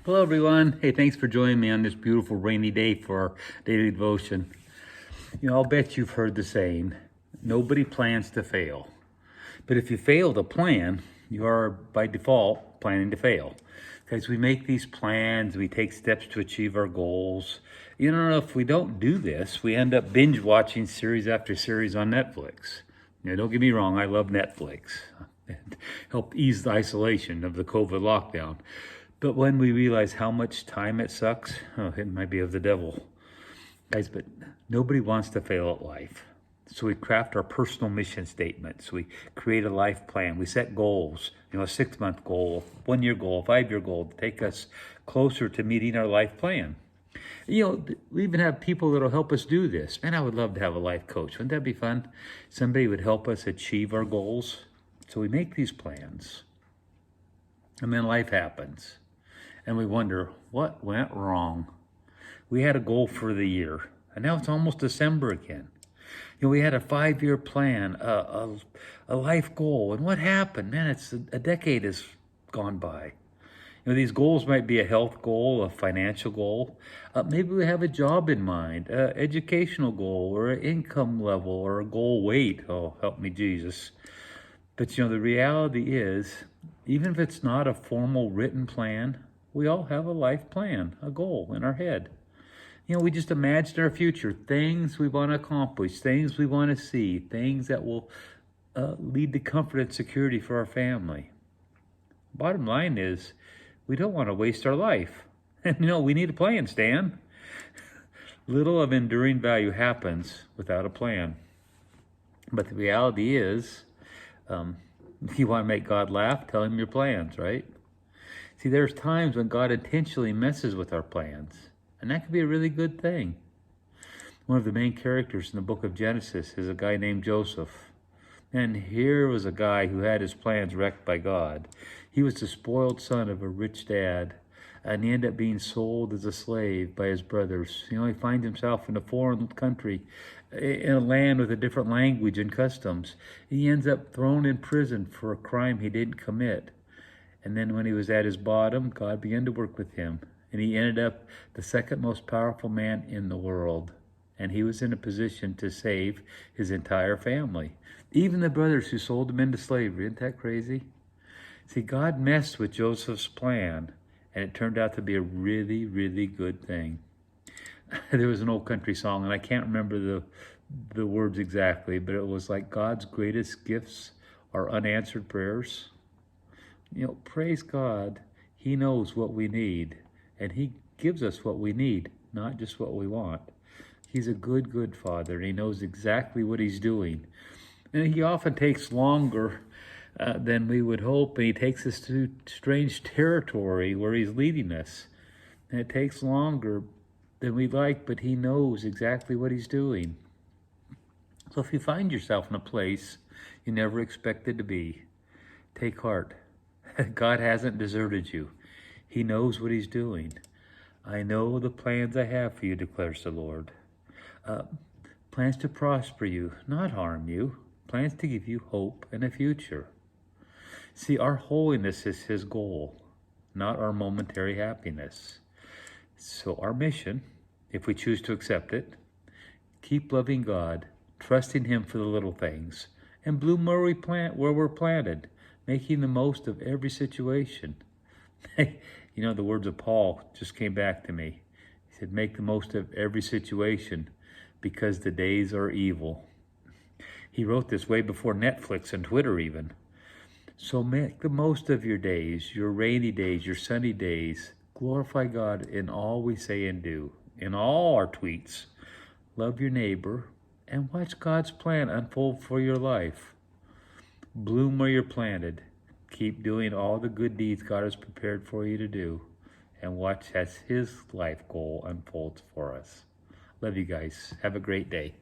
Hello, everyone. Hey, thanks for joining me on this beautiful rainy day for our daily devotion. I'll bet you've heard the saying, nobody plans to fail. But if you fail to plan, you are by default planning to fail. Because we make these plans, we take steps to achieve our goals. If we don't do this, we end up binge watching series after series on Netflix. Don't get me wrong, I love Netflix. Help ease the isolation of the COVID lockdown. But when we realize how much time it sucks, it might be of the devil. Guys, but nobody wants to fail at life. So we craft our personal mission statements. We create a life plan. We set goals, a 6-month goal, 1-year goal, 5-year goal to take us closer to meeting our life plan. We even have people that'll help us do this. Man, I would love to have a life coach. Wouldn't that be fun? Somebody would help us achieve our goals. So we make these plans. And then life happens. And we wonder, what went wrong? We had a goal for the year, and now it's almost December again. We had a 5-year plan, a life goal, and what happened? Man, it's a decade has gone by. These goals might be a health goal, a financial goal. Maybe we have a job in mind, an educational goal, or an income level, or a goal weight. Oh, help me, Jesus. But the reality is, even if it's not a formal written plan, we all have a life plan, a goal in our head. We just imagine our future, things we want to accomplish, things we want to see, things that will lead to comfort and security for our family. Bottom line is, we don't want to waste our life. And we need a plan, Stan. Little of enduring value happens without a plan. But the reality is, if you want to make God laugh, tell him your plans, right? See, there's times when God intentionally messes with our plans, and that could be a really good thing. One of the main characters in the book of Genesis is a guy named Joseph. And here was a guy who had his plans wrecked by God. He was the spoiled son of a rich dad, and he ended up being sold as a slave by his brothers. He finds himself in a foreign country, in a land with a different language and customs. He ends up thrown in prison for a crime he didn't commit. And then when he was at his bottom, God began to work with him. And he ended up the second most powerful man in the world. And he was in a position to save his entire family. Even the brothers who sold him into slavery. Isn't that crazy? See, God messed with Joseph's plan, and it turned out to be a really, really good thing. There was an old country song, and I can't remember the words exactly, but it was like, God's greatest gifts are unanswered prayers. Praise God, he knows what we need, and he gives us what we need, not just what we want. He's a good, good father, and he knows exactly what he's doing. And he often takes longer than we would hope, and he takes us to strange territory where he's leading us. And it takes longer than we'd like, but he knows exactly what he's doing. So if you find yourself in a place you never expected to be, take heart. God hasn't deserted you. He knows what he's doing. I know the plans I have for you, declares the Lord. Plans to prosper you, not harm you. Plans to give you hope and a future. See, our holiness is his goal, not our momentary happiness. So our mission, if we choose to accept it, keep loving God, trusting him for the little things, and bloom where we're planted, making the most of every situation. The words of Paul just came back to me. He said, make the most of every situation because the days are evil. He wrote this way before Netflix and Twitter even. So make the most of your days, your rainy days, your sunny days. Glorify God in all we say and do, in all our tweets. Love your neighbor and watch God's plan unfold for your life. Bloom where you're planted. Keep doing all the good deeds God has prepared for you to do, and watch as his life goal unfolds for us. Love you guys. Have a great day.